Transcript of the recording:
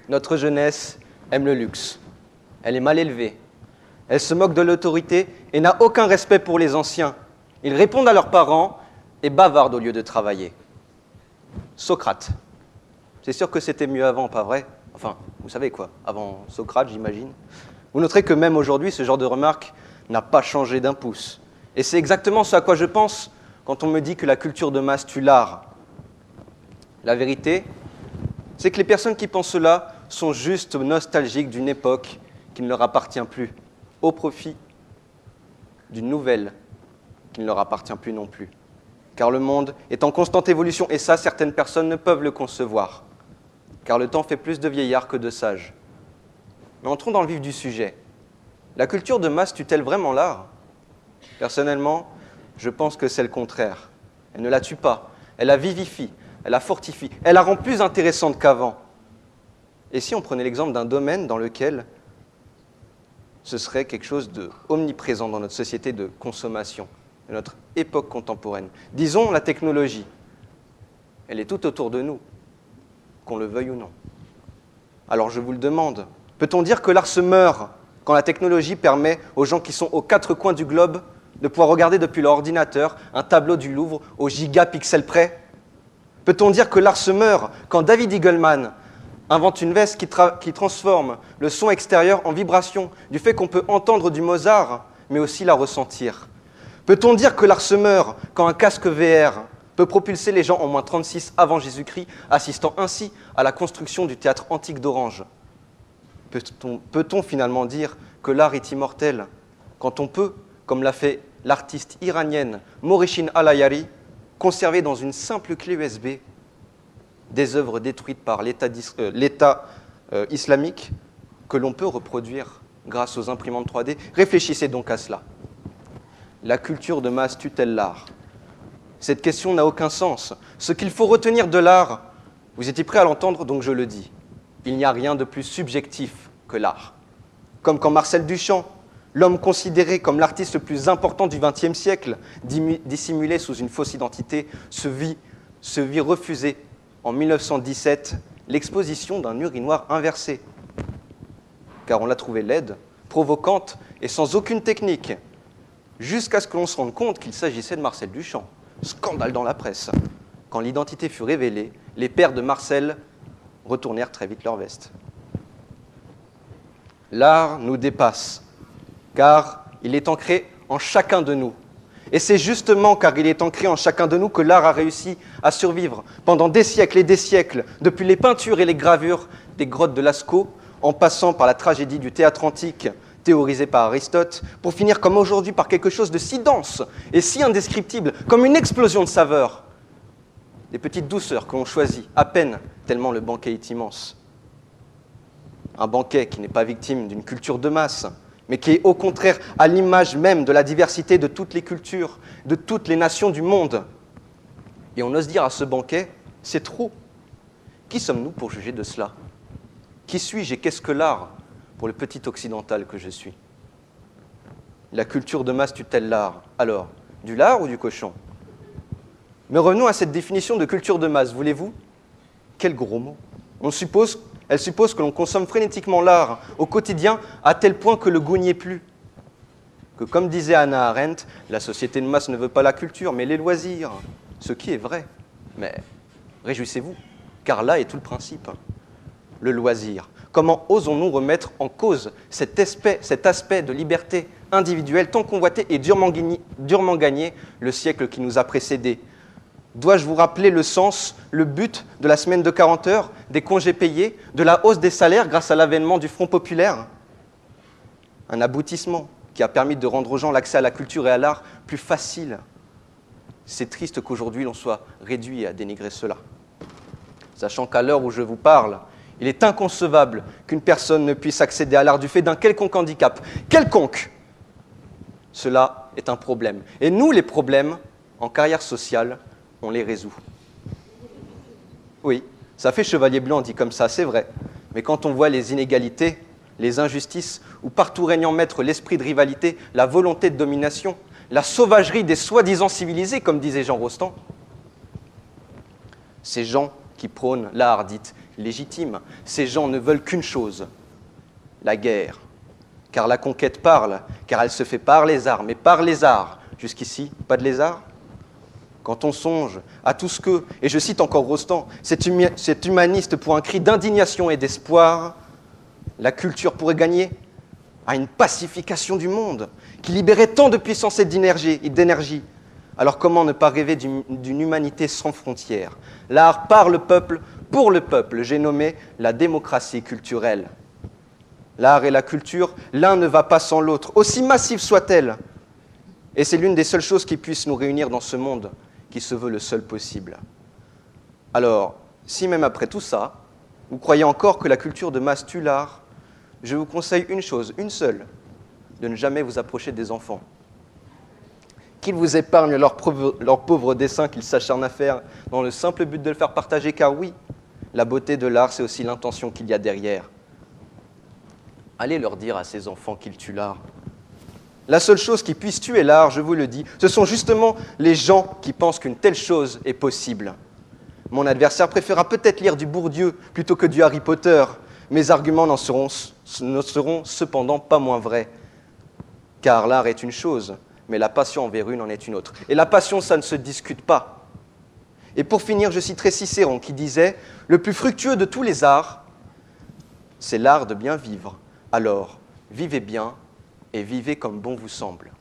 Notre jeunesse aime le luxe. Elle est mal élevée. Elle se moque de l'autorité et n'a aucun respect pour les anciens. Ils répondent à leurs parents et bavardent au lieu de travailler. Socrate. C'est sûr que c'était mieux avant, pas vrai? Enfin, vous savez quoi, avant Socrate, j'imagine. Vous noterez que même aujourd'hui, ce genre de remarque n'a pas changé d'un pouce. Et c'est exactement ce à quoi je pense quand on me dit que la culture de masse tue l'art. La vérité, c'est que les personnes qui pensent cela sont juste nostalgiques d'une époque qui ne leur appartient plus, au profit d'une nouvelle qui ne leur appartient plus non plus. Car le monde est en constante évolution, et ça, certaines personnes ne peuvent le concevoir. Car le temps fait plus de vieillards que de sages. Mais entrons dans le vif du sujet. La culture de masse tue-t-elle vraiment l'art? Personnellement, je pense que c'est le contraire. Elle ne la tue pas, elle la vivifie, elle la fortifie, elle la rend plus intéressante qu'avant. Et si on prenait l'exemple d'un domaine dans lequel ce serait quelque chose d'omniprésent dans notre société de consommation, de notre époque contemporaine. Disons la technologie. Elle est tout autour de nous, qu'on le veuille ou non. Alors je vous le demande, peut-on dire que l'art se meurt quand la technologie permet aux gens qui sont aux quatre coins du globe de pouvoir regarder depuis leur ordinateur un tableau du Louvre au gigapixel près? Peut-on dire que l'art se meurt quand David Eagleman invente une veste qui transforme le son extérieur en vibration, du fait qu'on peut entendre du Mozart, mais aussi la ressentir? Peut-on dire que l'art se meurt quand un casque VR peut propulser les gens en moins 36 avant Jésus-Christ, assistant ainsi à la construction du théâtre antique d'Orange? Peut-on finalement dire que l'art est immortel quand on peut, comme l'a fait l'artiste iranienne Moreshin Alayari, conserver dans une simple clé USB des œuvres détruites par l'État islamique que l'on peut reproduire grâce aux imprimantes 3D? Réfléchissez donc à cela. La culture de masse tue-t-elle l'art? Cette question n'a aucun sens. Ce qu'il faut retenir de l'art, vous étiez prêt à l'entendre, donc je le dis. Il n'y a rien de plus subjectif que l'art. Comme quand Marcel Duchamp, l'homme considéré comme l'artiste le plus important du XXe siècle, dissimulé sous une fausse identité, se vit refuser en 1917 l'exposition d'un urinoir inversé. Car on l'a trouvé laide, provocante et sans aucune technique, jusqu'à ce que l'on se rende compte qu'il s'agissait de Marcel Duchamp. Scandale dans la presse. Quand l'identité fut révélée, les pères de Marcel retournèrent très vite leur veste. L'art nous dépasse, car il est ancré en chacun de nous. Et c'est justement car il est ancré en chacun de nous que l'art a réussi à survivre pendant des siècles et des siècles, depuis les peintures et les gravures des grottes de Lascaux, en passant par la tragédie du théâtre antique, théorisée par Aristote, pour finir comme aujourd'hui par quelque chose de si dense et si indescriptible, comme une explosion de saveurs. Des petites douceurs que l'on choisit, à peine, tellement le banquet est immense. Un banquet qui n'est pas victime d'une culture de masse, mais qui est au contraire à l'image même de la diversité de toutes les cultures, de toutes les nations du monde. Et on ose dire à ce banquet, c'est trop. Qui sommes-nous pour juger de cela? Qui suis-je et qu'est-ce que l'art pour le petit occidental que je suis? La culture de masse tue-t-elle l'art? Alors, du lard ou du cochon? Mais revenons à cette définition de culture de masse, voulez-vous? Quel gros mot! Elle suppose que l'on consomme frénétiquement l'art au quotidien à tel point que le goût n'y est plus. Que comme disait Hannah Arendt, la société de masse ne veut pas la culture, mais les loisirs. Ce qui est vrai. Mais réjouissez-vous, car là est tout le principe. Le loisir. Comment osons-nous remettre en cause cet aspect de liberté individuelle tant convoité et durement gagné le siècle qui nous a précédés? Dois-je vous rappeler le sens, le but de la semaine de 40 heures, des congés payés, de la hausse des salaires grâce à l'avènement du Front populaire? Un aboutissement qui a permis de rendre aux gens l'accès à la culture et à l'art plus facile. C'est triste qu'aujourd'hui l'on soit réduit à dénigrer cela. Sachant qu'à l'heure où je vous parle, il est inconcevable qu'une personne ne puisse accéder à l'art du fait d'un quelconque handicap. Quelconque! Cela est un problème. Et nous, les problèmes, en carrière sociale, on les résout. Oui, ça fait chevalier blanc dit comme ça, c'est vrai. Mais quand on voit les inégalités, les injustices, où partout régnant maître l'esprit de rivalité, la volonté de domination, la sauvagerie des soi-disant civilisés, comme disait Jean Rostand, ces gens qui prônent l'art, dite légitime. Ces gens ne veulent qu'une chose, la guerre. Car la conquête parle, car elle se fait par les armes et par les arts. Jusqu'ici, pas de lézard? Quand on songe à tout ce que, et je cite encore Rostand, cet humaniste pour un cri d'indignation et d'espoir, la culture pourrait gagner à une pacification du monde qui libérait tant de puissance et d'énergie. Alors comment ne pas rêver d'une humanité sans frontières? L'art par le peuple, pour le peuple, j'ai nommé la démocratie culturelle. L'art et la culture, l'un ne va pas sans l'autre, aussi massive soit-elle. Et c'est l'une des seules choses qui puissent nous réunir dans ce monde qui se veut le seul possible. Alors, si même après tout ça, vous croyez encore que la culture de masse tue l'art, je vous conseille une chose, une seule, de ne jamais vous approcher des enfants. Qu'ils vous épargnent leurs pauvres dessins qu'ils s'acharnent à faire dans le simple but de le faire partager, car oui, la beauté de l'art, c'est aussi l'intention qu'il y a derrière. Allez leur dire à ces enfants qu'ils tuent l'art. La seule chose qui puisse tuer l'art, je vous le dis, ce sont justement les gens qui pensent qu'une telle chose est possible. Mon adversaire préférera peut-être lire du Bourdieu plutôt que du Harry Potter. Mes arguments ne seront cependant pas moins vrais. Car l'art est une chose, mais la passion envers une en est une autre. Et la passion, ça ne se discute pas. Et pour finir, je citerai Cicéron qui disait « Le plus fructueux de tous les arts, c'est l'art de bien vivre. Alors, vivez bien et vivez comme bon vous semble. »